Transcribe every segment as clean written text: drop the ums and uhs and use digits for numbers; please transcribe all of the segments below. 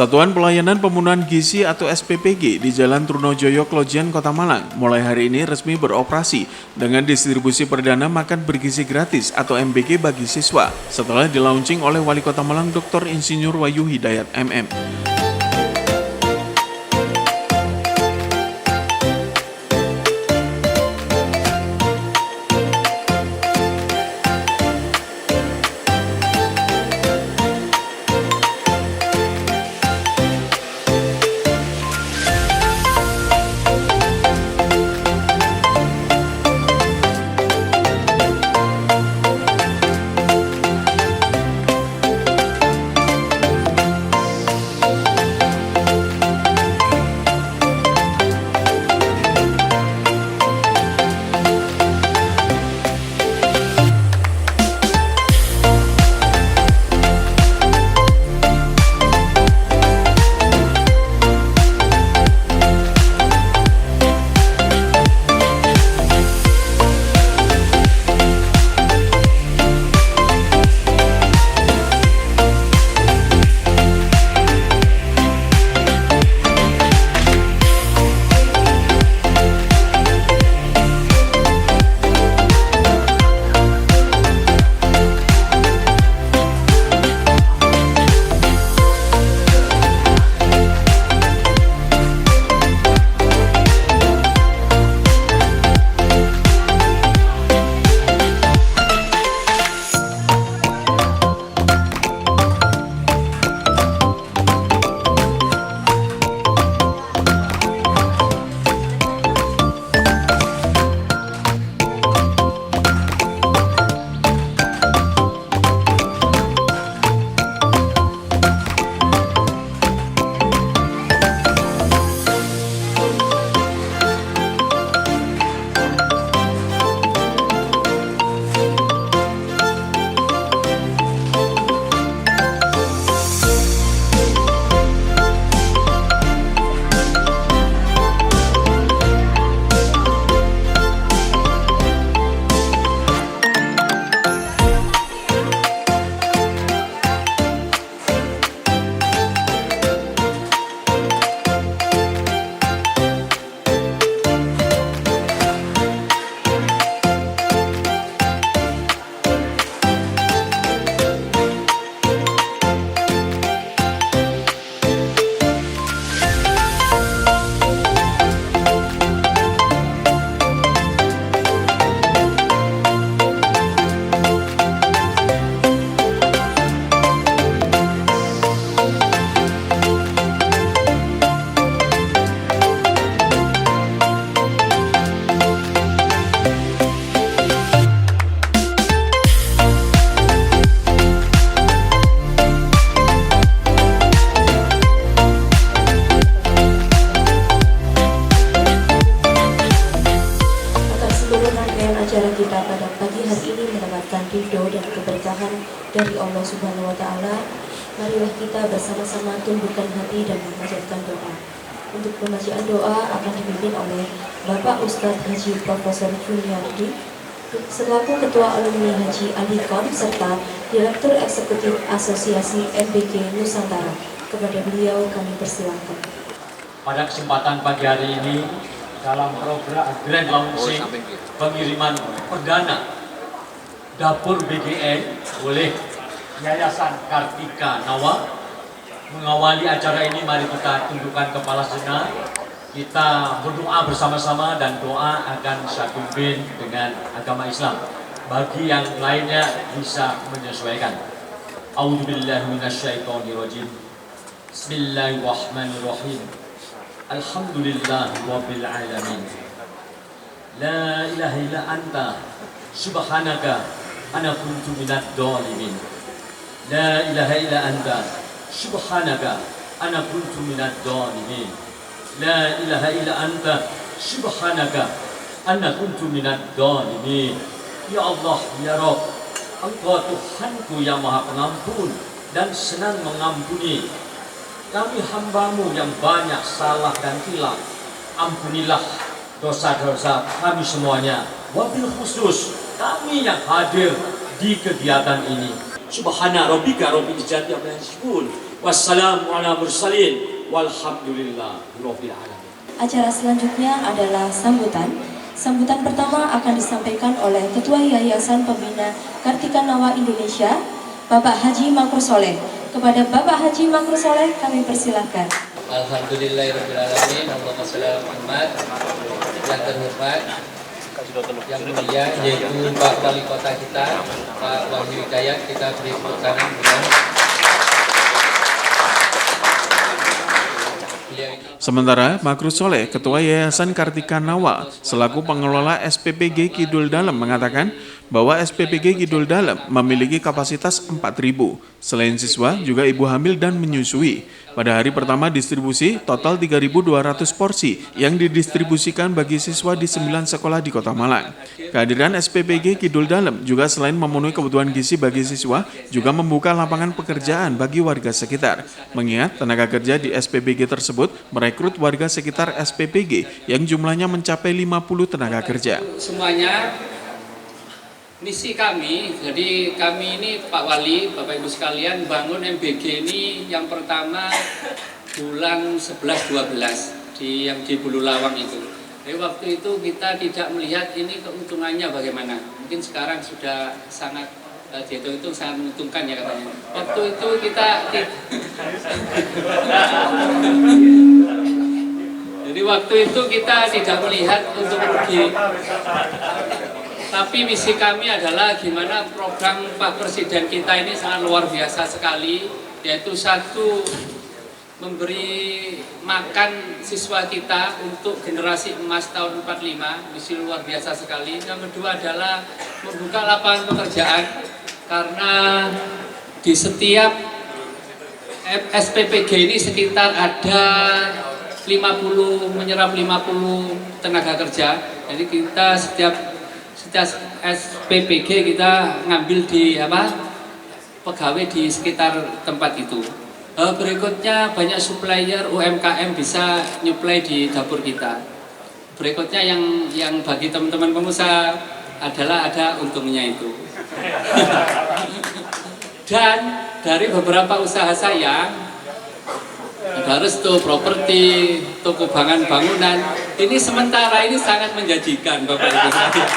Satuan Pelayanan Pembunuhan Gizi atau SPPG di Jalan Trunojoyo, Klojen, Kota Malang mulai hari ini resmi beroperasi dengan distribusi perdana makan bergizi gratis atau MBG bagi siswa setelah dilaunching oleh Wali Kota Malang Dr. Insinyur Wahyu Hidayat MM. seluruh rangkaian acara kita pada pagi hari ini mendapatkan ridho dan keberkahan dari Allah Subhanahu wa Ta'ala. Marilah kita bersama-sama tundukkan hati dan memanjatkan doa. Untuk pembacaan doa akan dipimpin oleh Bapak Ustadz Haji Profesor Juniardi selaku Ketua Alumni Haji Alikom serta Direktur Eksekutif Asosiasi MBG Nusantara. Kepada beliau kami persilahkan. Pada kesempatan pagi hari ini dalam program Grand Launching pengiriman perdana dapur BGN oleh Yayasan Kartika Nawa, mengawali acara ini mari kita tundukkan kepala sejenak, kita berdoa bersama-sama dan doa akan saya pimpin dengan agama Islam. Bagi yang lainnya bisa menyesuaikan. A'udzubillahi minasyaitonirrajim. Bismillahirrahmanirrahim. Alhamdulillah Rabbil Alamin. La ilaha illa anta subhanaka ana kuntu minadh dhalimin. La ilaha illa anta subhanaka ana kuntu minadh dhalimin. La ilaha illa anta subhanaka ana kuntu minadh dhalimin. Ya Allah, ya Rabb, Engkau Tuhanku yang Maha Pengampun dan senang mengampuni. Kami hamba-Mu yang banyak salah dan hilaf. Ampunilah dosa-dosa kami semuanya. Wabil khusus kami yang hadir di kegiatan ini. Subhana rabbika rabbil izzati amma yasifun. Wassalamu ala mursalin. Walhamdulillahi rabbil alamin. Acara selanjutnya adalah sambutan. Sambutan pertama akan disampaikan oleh Ketua Yayasan Pembina Kartika Nawa Indonesia, Bapak Haji Makro Soleh. Kepada Bapak Haji Makro Soleh kami persilahkan. Alhamdulillahirrahmanirrahim. Allahumma sholli ala Muhammad. Yang terhormat, yang mulia, yaitu Pak Wali Kota kita, Pak Wahyu Hidayat, kita beri tepuk tangan. Sementara Makrus Soleh, Ketua Yayasan Kartika Nawa, selaku pengelola SPPG Kidul Dalem mengatakan bahwa SPPG Kidul Dalem memiliki kapasitas 4.000. Selain siswa, juga ibu hamil dan menyusui. Pada hari pertama distribusi, total 3.200 porsi yang didistribusikan bagi siswa di 9 sekolah di Kota Malang. Kehadiran SPPG Kidul Dalem juga selain memenuhi kebutuhan gizi bagi siswa, juga membuka lapangan pekerjaan bagi warga sekitar. Mengingat tenaga kerja di SPPG tersebut merekrut warga sekitar SPPG yang jumlahnya mencapai 50 tenaga kerja. Semuanya misi kami, jadi kami ini Pak Wali, Bapak Ibu sekalian bangun MBG ini yang pertama bulan 11-12 yang di Bulu Lawang itu. Jadi waktu itu kita tidak melihat ini keuntungannya bagaimana. Mungkin sekarang sudah sangat dihitung-hitung sangat menguntungkan ya katanya. Waktu itu kita jadi waktu itu kita tidak melihat untuk rugi. Tapi misi kami adalah gimana program Pak Presiden kita ini sangat luar biasa sekali, yaitu satu, memberi makan siswa kita untuk generasi emas tahun 45, misi luar biasa sekali. Yang kedua adalah membuka lapangan pekerjaan, karena di setiap SPPG ini sekitar ada 50, menyerap 50 tenaga kerja. Jadi kita setiap SPPG kita ngambil di pegawai di sekitar tempat itu. Berikutnya banyak supplier UMKM bisa nyuplai di dapur kita. Berikutnya yang bagi teman-teman pengusaha adalah ada untungnya itu. Dan dari beberapa usaha saya, ada resto, properti, toko bangunan. Ini sementara ini sangat menjanjikan Bapak Ibu sekalian.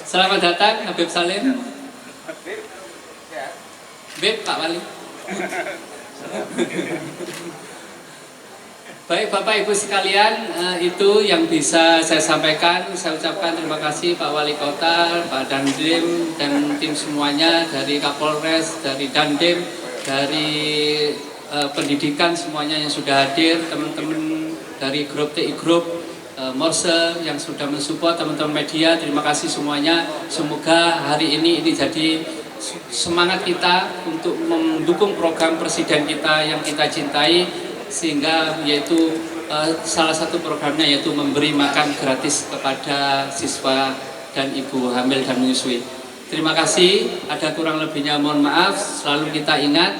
Selamat datang Habib Salim. Beb Pak Wali. Baik Bapak Ibu sekalian, itu yang bisa saya sampaikan. Saya ucapkan terima kasih Pak Wali Kota, Pak Dandim dan tim semuanya dari Kapolres, dari Dandim, dari pendidikan semuanya yang sudah hadir, teman-teman dari grup TI Group, Morse yang sudah mensupport, teman-teman media, terima kasih semuanya. Semoga hari ini jadi semangat kita untuk mendukung program Presiden kita yang kita cintai, sehingga yaitu salah satu programnya yaitu memberi makan gratis kepada siswa dan ibu hamil dan menyusui. Terima kasih, ada kurang lebihnya mohon maaf. Selalu kita ingat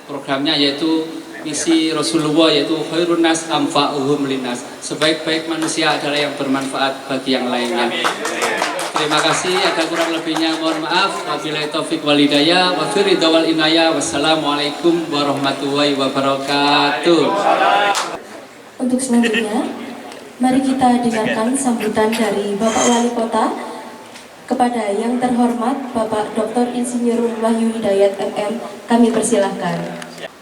programnya yaitu misi Rasulullah, yaitu khairun nas anfa'uhum linnas. Sebaik-baik manusia adalah yang bermanfaat bagi yang lainnya. Terima kasih, ada kurang lebihnya mohon maaf. Wabillahi taufik wal hidayah wa firidha wal inayah. Wassalamualaikum warahmatullahi wabarakatuh. Untuk selanjutnya, mari kita dengarkan sambutan dari Bapak Wali Kota kepada yang terhormat Bapak Dr. Insinyur Wahyu Hidayat MM. Kami persilahkan.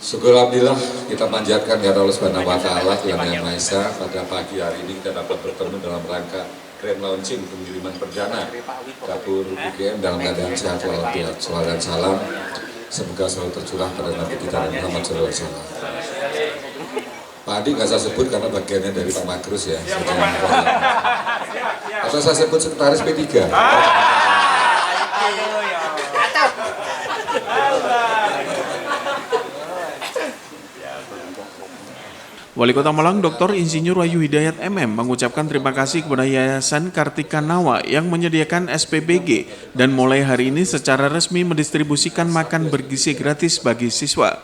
Syukur alhamdulillah, kita panjatkan ya Allah Subhanahu wa Ta'ala yang Maha Esa. Pada pagi hari ini kita dapat bertemu dalam rangka grand launching pengiriman perdana dapur UGM dalam keadaan sehat walafiat. Salawat dan salam semoga selalu tercurah pada Nabi kita Muhammad SAW. Pak Adi nggak saya sebut karena bagiannya dari Pak Makrus ya. Atau saya sebut sekretaris P3. Wali Kota Malang Dr. Insinyur Wahyu Hidayat MM mengucapkan terima kasih kepada Yayasan Kartika Nawa yang menyediakan SPBG dan mulai hari ini secara resmi mendistribusikan makan bergizi gratis bagi siswa.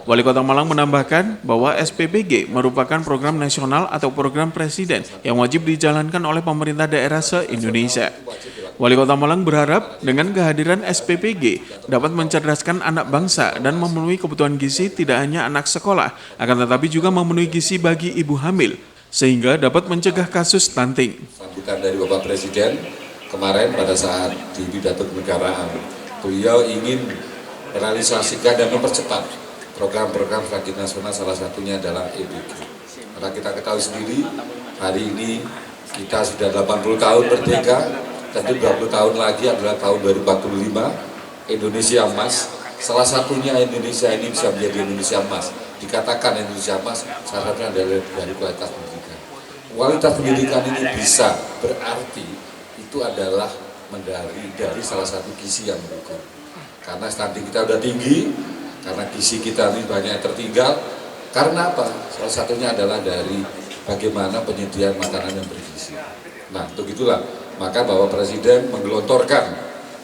Wali Kota Malang menambahkan bahwa SPBG merupakan program nasional atau program presiden yang wajib dijalankan oleh pemerintah daerah se-Indonesia. Wali Kota Malang berharap dengan kehadiran SPBG dapat mencerdaskan anak bangsa dan memenuhi kebutuhan gizi tidak hanya anak sekolah, akan tetapi juga memenuhi gizi bagi ibu hamil, sehingga dapat mencegah kasus stunting. Sambutan dari Bapak Presiden kemarin pada saat di pidato kenegaraan, beliau ingin merealisasikan dan mempercepat program-program strategis nasional, salah satunya adalah EBG. Karena kita ketahui sendiri, hari ini kita sudah 80 tahun merdeka, tentu 20 tahun lagi adalah tahun 2045, Indonesia emas. Salah satunya Indonesia ini bisa menjadi Indonesia emas. Dikatakan Indonesia emas, salah satunya adalah dari kualitas pendidikan. Kualitas pendidikan ini bisa berarti itu adalah dari salah satu gizi yang mendukung. Karena stunting kita udah tinggi, karena gizi kita ini banyak yang tertinggal. Karena apa? Salah satunya adalah dari bagaimana penyediaan makanan yang bergizi. Nah, untuk itulah maka Bapak Presiden menggelontorkan,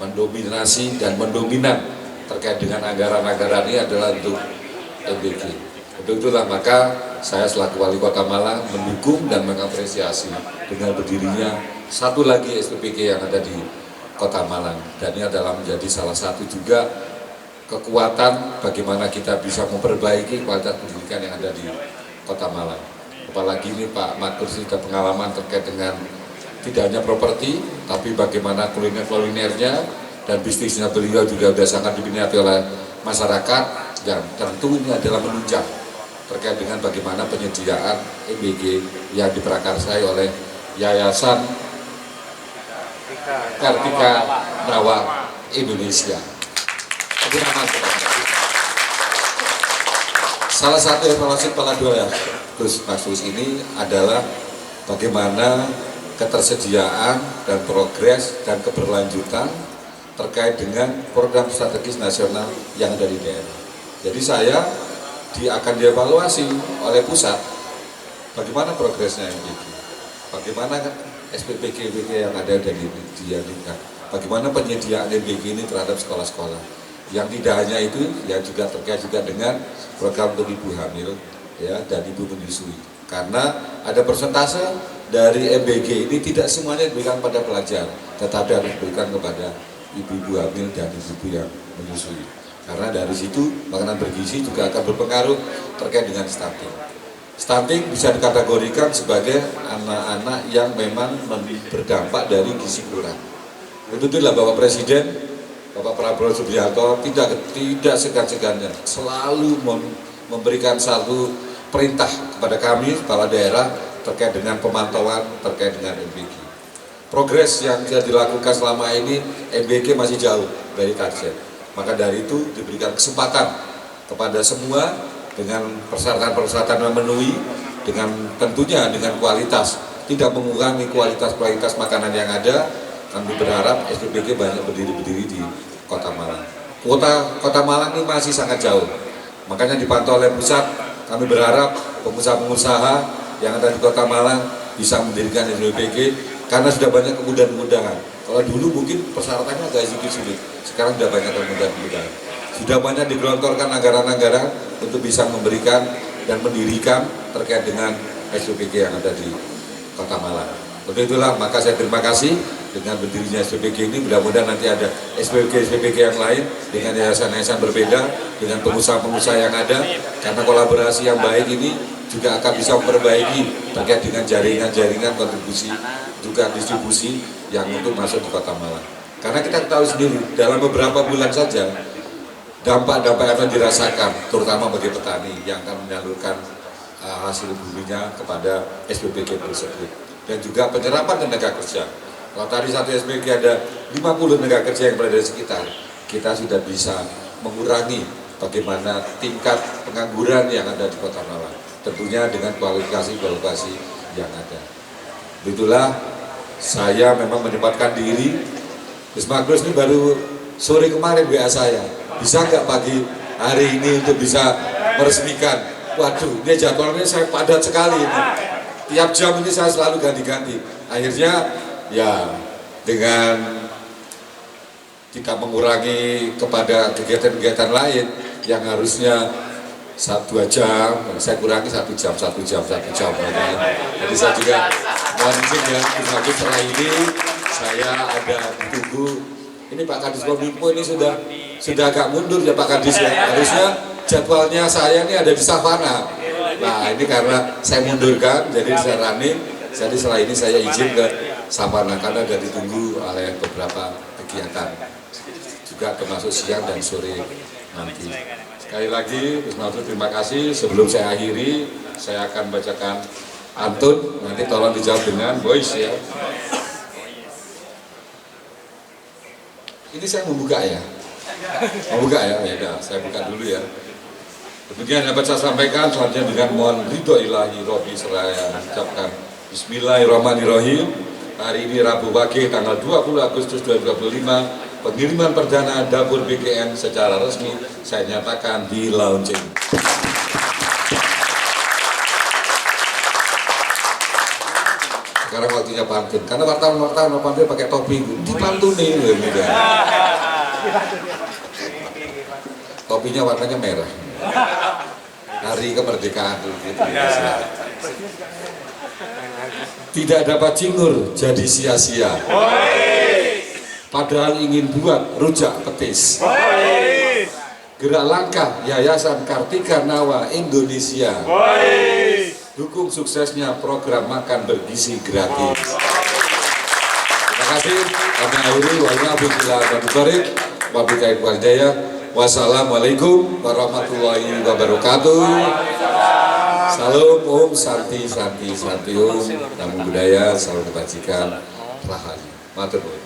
mendominasi dan mendominan terkait dengan anggaran-anggaran ini adalah untuk MBG. Untuk itulah maka saya selaku Wali Kota Malang mendukung dan mengapresiasi dengan berdirinya satu lagi SPBG yang ada di Kota Malang. Dan ini adalah menjadi salah satu juga kekuatan bagaimana kita bisa memperbaiki kualitas pendidikan yang ada di Kota Malang. Apalagi ini Pak Makrus sudah pengalaman terkait dengan tidak hanya properti, tapi bagaimana kuliner-kulinernya dan bisnisnya beliau juga sudah sangat diminati oleh masyarakat, yang tentu ini adalah menunjang terkait dengan bagaimana penyediaan MBG yang diprakarsai oleh Yayasan Kartika Nawa Indonesia. Salah satu evaluasi kepala dua Gus Makrus ini adalah bagaimana ketersediaan dan progres dan keberlanjutan terkait dengan program strategis nasional yang ada di daerah. Jadi saya akan dievaluasi oleh pusat bagaimana progresnya MBG, bagaimana SPBG yang ada dari dialihkan, bagaimana penyediaan MBG ini terhadap sekolah-sekolah. Yang tidak hanya itu, yang juga terkait juga dengan program untuk ibu hamil ya, dan ibu menyusui. Karena ada persentase dari MBG ini tidak semuanya diberikan pada pelajar, tetapi harus diberikan kepada ibu-ibu hamil dan ibu-ibu yang menyusui. Karena dari situ makanan bergizi juga akan berpengaruh terkait dengan stunting. Stunting bisa dikategorikan sebagai anak-anak yang memang berdampak dari gizi kurang. Untuk itulah Bapak Presiden, Bapak Prabowo Subianto tidak segan-segannya selalu memberikan satu perintah kepada kami kepala daerah terkait dengan pemantauan terkait dengan MBG. Progres yang sudah dilakukan selama ini MBG masih jauh dari target. Maka dari itu diberikan kesempatan kepada semua dengan persyaratan-persyaratan yang memenuhi, dengan tentunya dengan kualitas, tidak mengurangi kualitas makanan yang ada. Kami berharap SPBG banyak berdiri di Kota Malang. Kota Malang ini masih sangat jauh, makanya dipantau oleh pusat. Kami berharap pengusaha-pengusaha yang ada di Kota Malang bisa mendirikan SPPG karena sudah banyak kemudahan-kemudahan. Kalau dulu mungkin persyaratannya agak sedikit sulit, sekarang sudah banyak kemudahan-kemudahan. Sudah banyak digelontorkan anggaran-anggaran untuk bisa memberikan dan mendirikan terkait dengan SPPG yang ada di Kota Malang. Untuk itulah maka saya terima kasih dengan berdirinya SPPG ini, mudah-mudahan nanti ada SPPG yang lain dengan yayasan-yayasan berbeda, dengan pengusaha-pengusaha yang ada, karena kolaborasi yang baik ini juga akan bisa memperbaiki terkait dengan jaringan-jaringan kontribusi, juga distribusi yang untuk masuk di Kota Malang. Karena kita tahu sendiri, dalam beberapa bulan saja, dampak-dampak akan dirasakan, terutama bagi petani yang akan menyalurkan hasil buminya kepada SPPG tersebut. Dan juga penyerapan tenaga kerja. Kalau tadi satu SPPG ada 50 tenaga kerja yang berada di sekitar, kita sudah bisa mengurangi bagaimana tingkat pengangguran yang ada di Kota Malang. Tentunya dengan kualifikasi yang ada. Itulah saya memang menyempatkan diri. Gus Magrus ini baru sore kemarin WA saya, bisa nggak pagi hari ini untuk bisa meresmikan. Waduh, ini jadwalnya saya padat sekali ini. Tiap jam ini saya selalu ganti-ganti. Akhirnya ya dengan tidak mengurangi kepada kegiatan-kegiatan lain yang harusnya 1-2 jam, saya kurangi 1 jam. Jadi saya juga mohon izin ya, setelah ini saya ada ditunggu. Ini Pak Kadis Kominfo ini sudah agak mundur ya Pak Kadis ya. Harusnya jadwalnya saya ini ada di Savana. Nah ini karena saya mundurkan, jadi saya running. Jadi setelah ini saya izin ke Savana karena ada ditunggu oleh beberapa kegiatan, juga termasuk siang dan sore nanti. Sekali lagi, Gus Mabrur terima kasih. Sebelum saya akhiri, saya akan bacakan antun. Nanti tolong dijawab dengan voice ya. Ini saya membuka ya. Membuka ya, ya saya buka dulu ya. Demikian dapat saya sampaikan, selanjutnya dengan mohon ridho ilahi Robi seraya ucapkan Bismillahirrahmanirrahim. Hari ini Rabu Wage tanggal 20 Agustus 2025, pengiriman perdana dapur BKN secara resmi saya nyatakan di launching. Sekarang waktunya pantun, karena wartawan pantun pakai topi, dipantunin gitu. Topinya warnanya merah. Hari kemerdekaan gitu. Tidak dapat cingur jadi sia-sia. Padahal ingin buat rujak petis. Gerak langkah Yayasan Kartika Nawa Indonesia. Dukung suksesnya program makan bergizi gratis. Terima kasih. Kami akhiri wabillahi. Wassalamualaikum warahmatullahi wabarakatuh. Salam Om Santi Om, Namo Buddhaya, salam kebajikan, rahayu. Matur nuwun.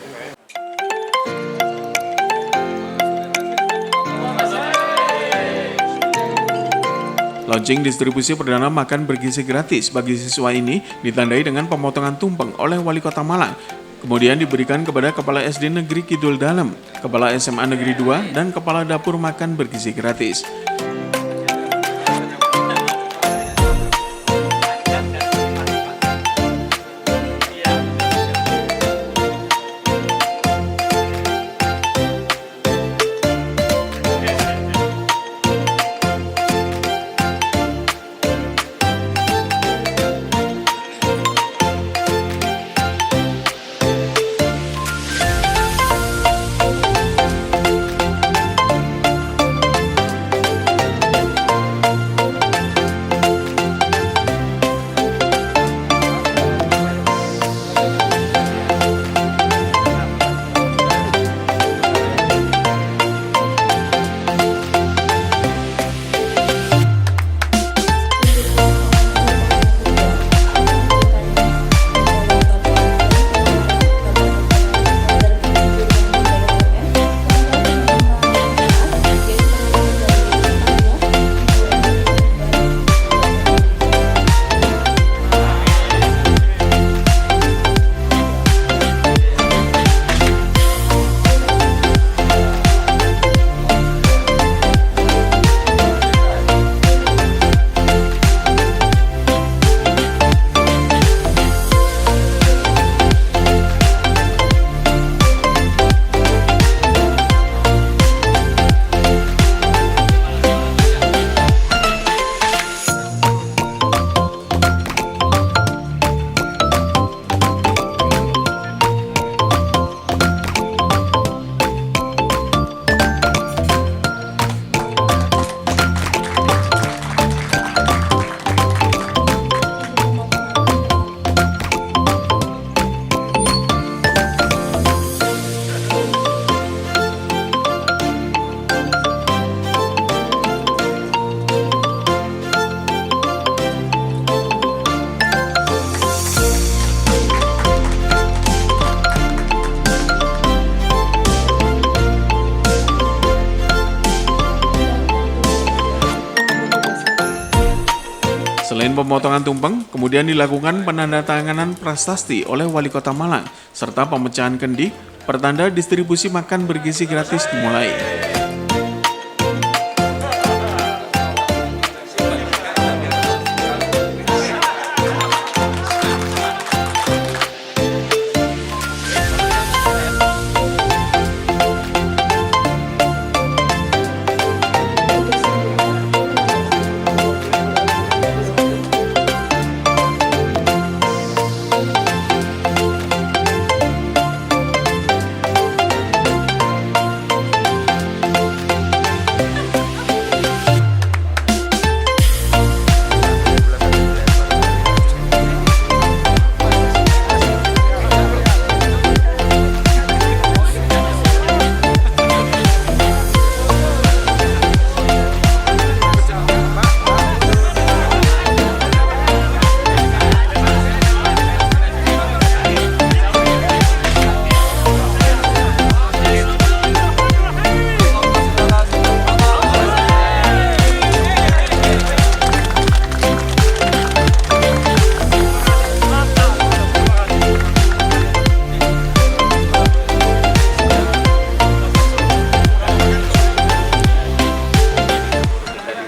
Launching distribusi perdana makan bergizi gratis bagi siswa ini ditandai dengan pemotongan tumpeng oleh Wali Kota Malang. Kemudian diberikan kepada Kepala SD Negeri Kidul Dalem, Kepala SMA Negeri 2, dan Kepala Dapur Makan Bergizi Gratis. Dalam pemotongan tumpeng, kemudian dilakukan penandatanganan prasasti oleh Wali Kota Malang, serta pemecahan kendik, pertanda distribusi makan bergizi gratis dimulai.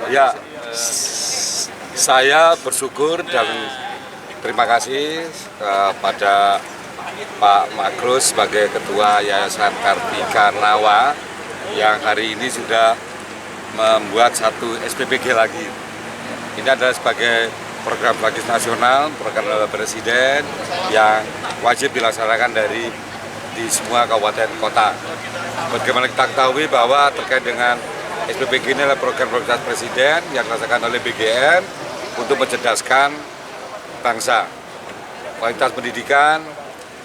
Ya, saya bersyukur dan terima kasih kepada Pak Makrus sebagai Ketua Yayasan Kartika Nawa yang hari ini sudah membuat satu SPPG lagi. Ini adalah sebagai program strategis nasional, program Presiden yang wajib dilaksanakan di semua kabupaten kota. Bagaimana kita ketahui bahwa terkait dengan SPPG ini adalah program prioritas Presiden yang dilaksanakan oleh BGN untuk mencerdaskan bangsa. Kualitas pendidikan,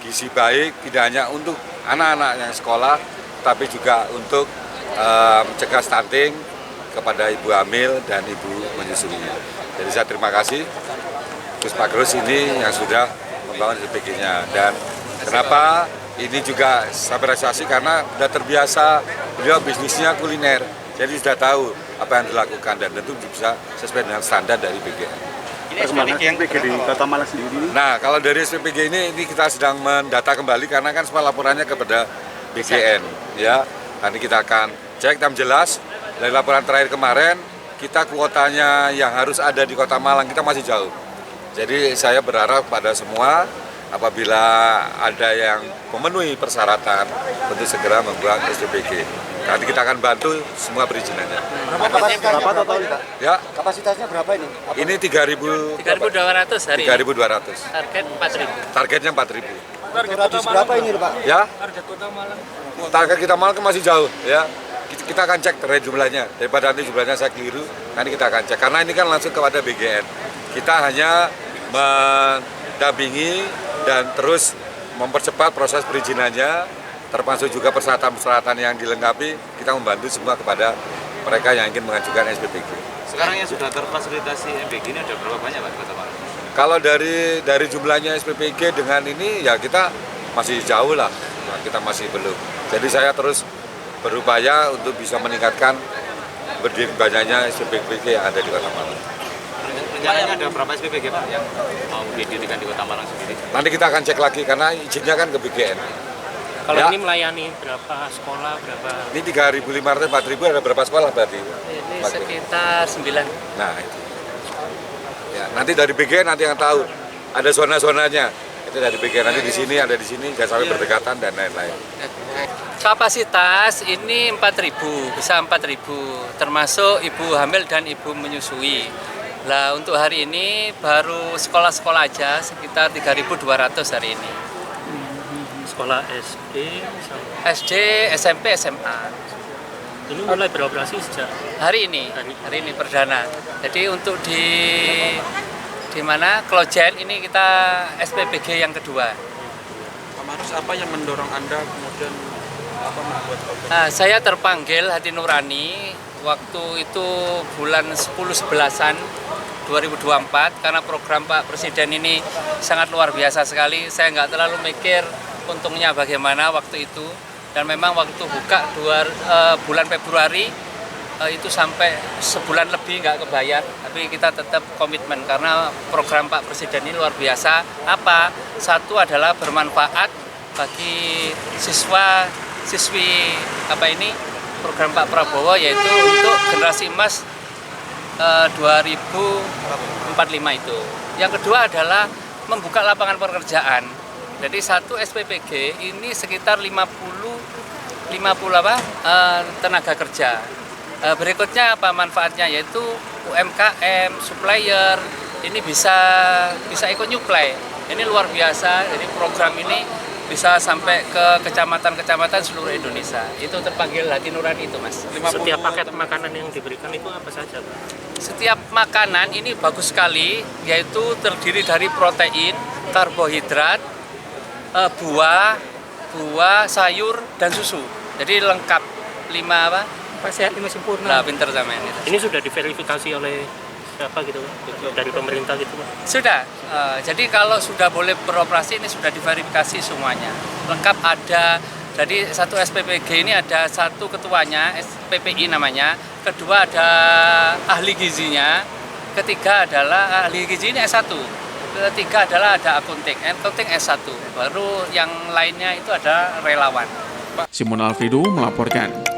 gizi baik tidak hanya untuk anak-anak yang sekolah, tapi juga untuk mencegah stunting kepada ibu hamil dan ibu menyusui. Jadi saya terima kasih Gus Pak Grus ini yang sudah membangun SPPG-nya. Dan kenapa ini juga saya apresiasi karena sudah terbiasa beliau bisnisnya kuliner. Jadi sudah tahu apa yang dilakukan dan tentu bisa sesuai dengan standar dari BGN. Ini SPPG yang di Kota Malang sendiri. Nah, kalau dari SPPG ini kita sedang mendata kembali karena kan semua laporannya kepada BGN, ya. Nanti kita akan cek dan jelas dari laporan terakhir kemarin kita kuotanya yang harus ada di Kota Malang kita masih jauh. Jadi saya berharap pada semua apabila ada yang memenuhi persyaratan untuk segera membuat SPPG. Nanti kita akan bantu semua perizinannya. Berapa total ini, Pak? Ya, Kapasitasnya berapa ini? ini 3.000. 3.200 hari ini. 3.200. Target 4.000. Targetnya 4.000. Radius berapa ini, Pak? Ya. Target kita Malang masih jauh, ya. Kita akan cek terkait jumlahnya. Daripada nanti jumlahnya saya keliru, nanti kita akan cek. Karena ini kan langsung kepada BGN. Kita hanya mendampingi dan terus mempercepat proses perizinannya, termasuk juga persyaratan-persyaratan yang dilengkapi, kita membantu semua kepada mereka yang ingin mengajukan SPPG. Sekarang yang sudah terfasilitasi MPG ini ada berapa banyak Pak Kota Malang? Kalau dari jumlahnya SPPG dengan ini ya kita masih jauh lah, kita masih belum. Jadi saya terus berupaya untuk bisa meningkatkan banyaknya SPPG yang ada di Kota Malang. Rencananya ada berapa SPPG Pak yang mau didirikan di Kota Malang sendiri? Nanti kita akan cek lagi karena izinnya kan ke BGN. Kalau Ya. ini melayani berapa sekolah, berapa? Ini 3.500, 4.000 ada berapa sekolah berarti? Ini sekitar 9. Nah itu. Ya, nanti dari BGN nanti yang tahu. Ada zona-zonanya. Itu dari BGN nanti di sini ada di sini, jangan sampai berdekatan dan lain-lain. Kapasitas ini 4.000, bisa 4.000, termasuk ibu hamil dan ibu menyusui. Lah untuk hari ini baru sekolah-sekolah aja sekitar 3.200 hari ini. Sekolah SD, SD, SMP, SMA. ini mulai beroperasi sejak Hari ini perdana. Jadi untuk di mana Klojen ini kita SPPG yang kedua. Pak Marus, apa yang mendorong Anda kemudian membuat program? Nah, saya terpanggil hati nurani waktu itu bulan 10-11an 2024 karena program Pak Presiden ini sangat luar biasa sekali. Saya nggak terlalu mikir untungnya bagaimana waktu itu, dan memang waktu buka bulan Februari itu sampai sebulan lebih nggak kebayar, tapi kita tetap komitmen karena program Pak Presiden ini luar biasa. Apa? Satu adalah bermanfaat bagi siswi program Pak Prabowo, yaitu untuk generasi emas 2045 itu. Yang kedua adalah membuka lapangan pekerjaan. Jadi satu SPPG ini sekitar 50 tenaga kerja. Berikutnya apa manfaatnya, yaitu UMKM, supplier ini bisa ikut nyuplai. Ini luar biasa. Jadi program ini bisa sampai ke kecamatan-kecamatan seluruh Indonesia. Itu terpanggil Hati Nurani itu, Mas. Setiap paket makanan yang diberikan itu apa saja, Pak? Setiap makanan ini bagus sekali, yaitu terdiri dari protein, karbohidrat, buah, sayur, dan susu. Jadi lengkap 5 apa? Sehat 5 sempurna. Nah, pinter sama ini. Ini sudah diverifikasi oleh siapa gitu, Pak? Dari pemerintah gitu, Pak? Sudah. Jadi kalau sudah boleh beroperasi ini sudah diverifikasi semuanya. Lengkap ada. Jadi satu SPPG ini ada satu ketuanya, SPPI namanya. Kedua ada ahli gizinya. Ketiga adalah ahli gizi ini S1. Ketiga adalah ada akunting S1. Baru yang lainnya itu ada relawan. Simon Alfredo melaporkan.